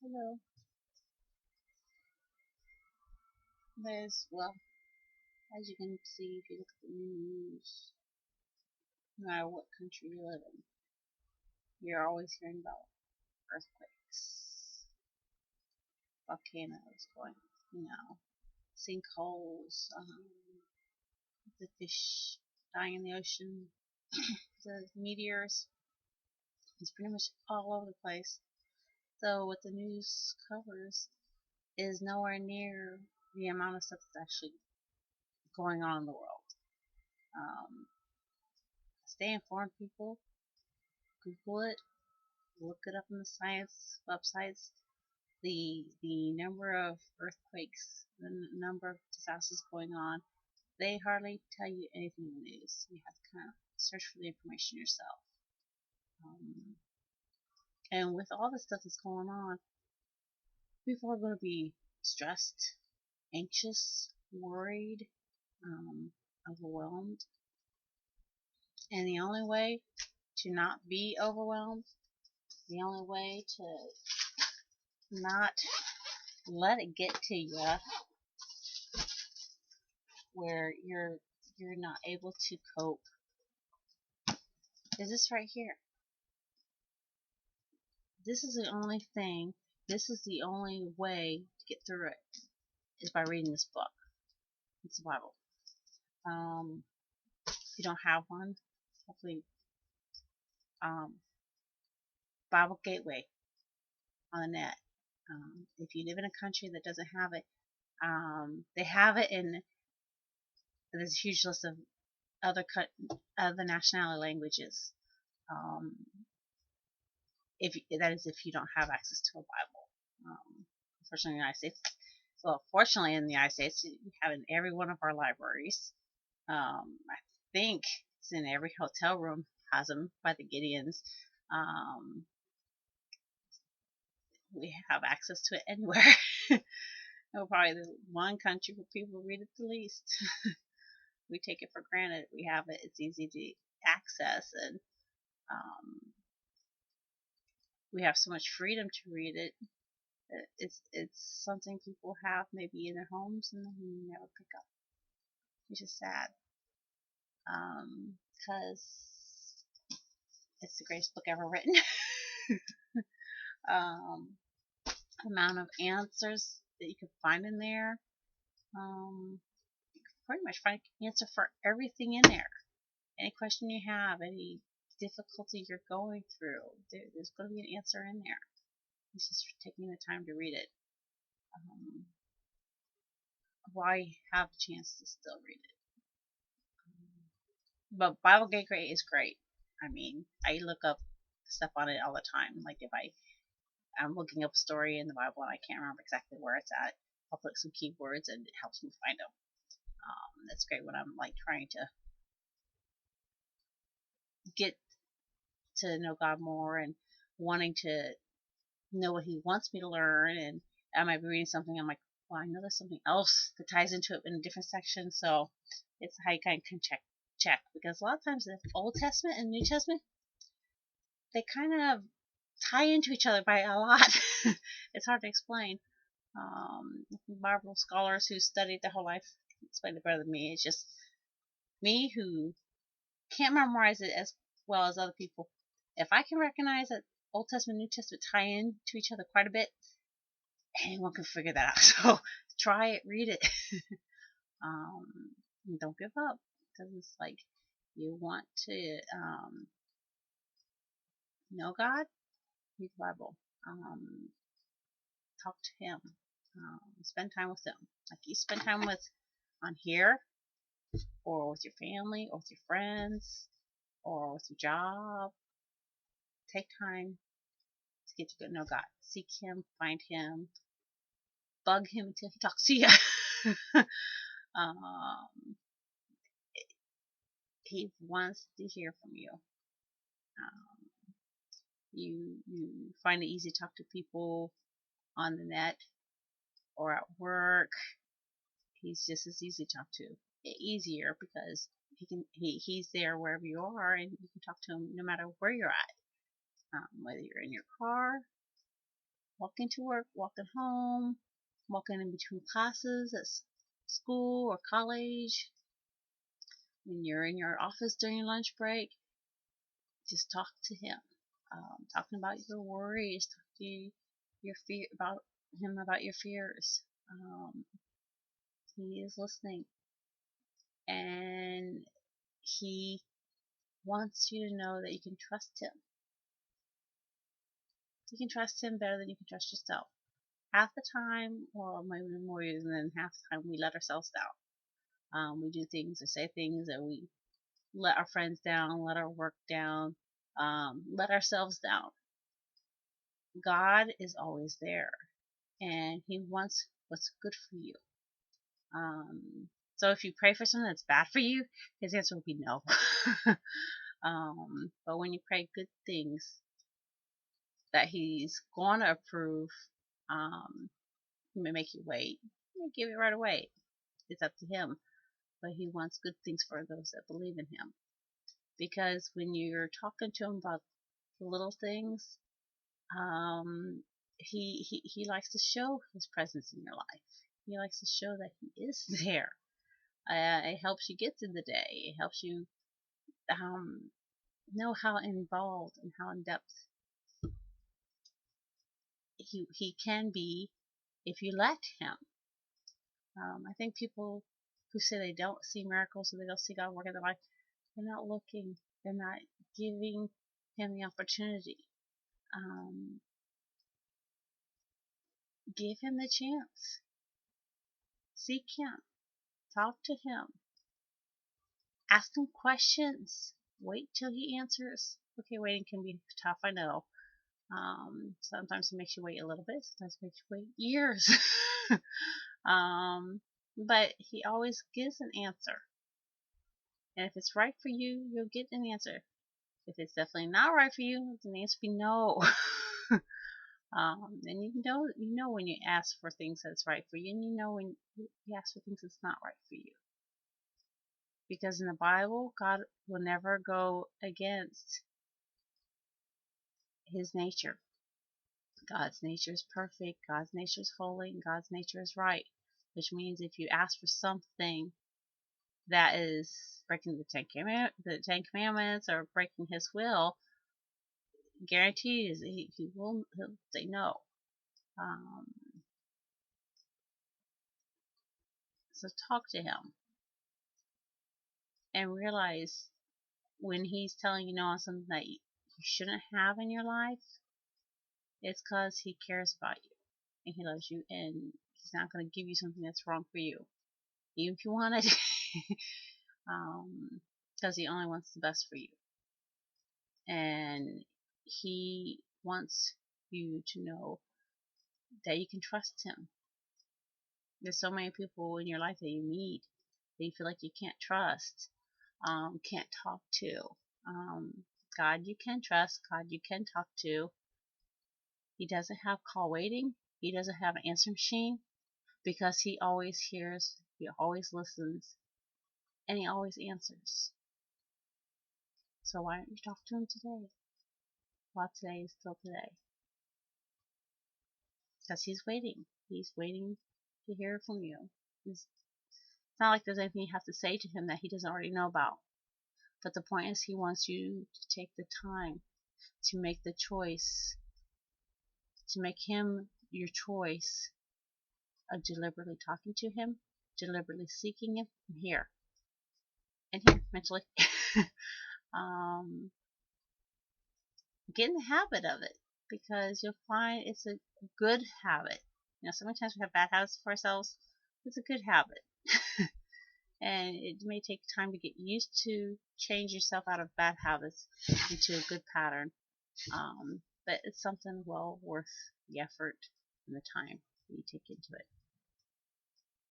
Hello. Well, as you can see, if you look at the news, no matter what country you live in, you're always hearing about earthquakes, volcanoes going, you know, sinkholes, the fish dying in the ocean, the meteors. It's pretty much all over the place. So what the news covers is nowhere near the amount of stuff that's actually going on in the world. Um, Stay informed, people. Google it, look it up on the science websites. The number of earthquakes, the number of disasters going on, they hardly tell you anything in the news. You have to kind of search for the information yourself. Um, and with all the stuff that's going on, people are going to be stressed, anxious, worried, overwhelmed. And the only way to not be overwhelmed, the only way to not let it get to you where you're not able to cope is this right here. This is the only thing. This is the only way to get through it is by reading this book. It's the Bible. If you don't have one, hopefully, Bible Gateway on the net. If you live in a country that doesn't have it, they have it in. There's a huge list of other nationality languages. Um, if that is if you don't have access to a Bible. Unfortunately, in the United States, fortunately in the United States, we have it in every one of our libraries. I think it's in every hotel room has them by the Gideons. Um, we have access to it anywhere. We're probably the one country where people read it the least. We take it for granted. We have it. It's easy to access, and we have so much freedom to read it. It's something people have maybe in their homes and then never pick up, which is sad. Because it's the greatest book ever written. um, Amount of answers that you can find in there. You can pretty much find an answer for everything in there. Any question you have, any difficulty you're going through, there's going to be an answer in there. It's just taking the time to read it. Why have a chance to still read it? But Bible Gateway is great. I mean, I look up stuff on it all the time. Like if I'm looking up a story in the Bible and I can't remember exactly where it's at, I'll put some keywords and it helps me find them. That's great when I'm like trying to get to know God more and wanting to know what He wants me to learn. And I might be reading something, I'm like, well, I know there's something else that ties into it in a different section. So it's how you kind of can check because a lot of times the Old Testament and New Testament, they kind of tie into each other by a lot. It's hard to explain. Bible scholars who studied their whole life explain it better than me. It's just me who can't memorize it as well as other people. If I can recognize that Old Testament and New Testament tie in to each other quite a bit, anyone can figure that out. So try it, read it. Don't give up because it's like you want to know God, read the Bible. Talk to Him. Spend time with Him. Like you spend time with on here, or with your family, or with your friends, or with your job. Take time to get to know God. Seek Him, find Him, bug Him until He talks to you. He wants to hear from you. You find it easy to talk to people on the net or at work. He's just as easy to talk to. Easier because he's there wherever you are, and you can talk to him no matter where you're at. Whether you're in your car, walking to work, walking home, walking in between classes at school or college, when you're in your office during your lunch break, just talk to him. Talking about your worries, talk to your fear about him about your fears. He is listening, and he wants you to know that you can trust him. You can trust him better than you can trust yourself. Half the time, well, maybe more than half the time, we let ourselves down. We do things or say things that we let our friends down, let our work down, let ourselves down. God is always there, and he wants what's good for you. So if you pray for something that's bad for you, his answer will be no. But when you pray good things that he's going to approve, he may make you wait. He may give it right away. It's up to him. But he wants good things for those that believe in him. Because when you're talking to him about the little things, he likes to show his presence in your life. He likes to show that he is there. It helps you get through the day. It helps you know how involved and how in depth he can be if you let him. I think people who say they don't see miracles or they don't see God work in their life, they're not looking. They're not giving him the opportunity. Give him the chance. Seek him. Talk to him. Ask him questions. Wait till he answers. Okay, waiting can be tough, I know. Sometimes it makes you wait a little bit. Sometimes it makes you wait years. But he always gives an answer. And if it's right for you, you'll get an answer. If it's definitely not right for you, then the answer will be no. And you know when you ask for things that's right for you, and you know when you ask for things that's not right for you. Because in the Bible, God will never go against his nature. God's nature is perfect, God's nature is holy, and God's nature is right. Which means if you ask for something that is breaking the Ten Commandments or breaking his will, guarantees he'll say no. So talk to him and realize when he's telling you no on something that you shouldn't have in your life, it's because he cares about you and he loves you, and he's not going to give you something that's wrong for you, even if you want it, because he only wants the best for you. And he wants you to know that you can trust him. There's so many people in your life that you meet that you feel like you can't trust, can't talk to. God you can trust, God you can talk to. He doesn't have call waiting. He doesn't have an answer machine, because he always hears, he always listens, and he always answers. So why don't you talk to him today? While today is still today. Because he's waiting. He's waiting to hear from you. It's not like there's anything you have to say to him that he doesn't already know about. But the point is, he wants you to take the time to make the choice, to make him your choice of deliberately talking to him, deliberately seeking him, and here mentally. Get in the habit of it, because you'll find it's a good habit. So many times we have bad habits for ourselves. It's a good habit. And it may take time to get used to change yourself out of bad habits into a good pattern. But it's something well worth the effort and the time that you take into it.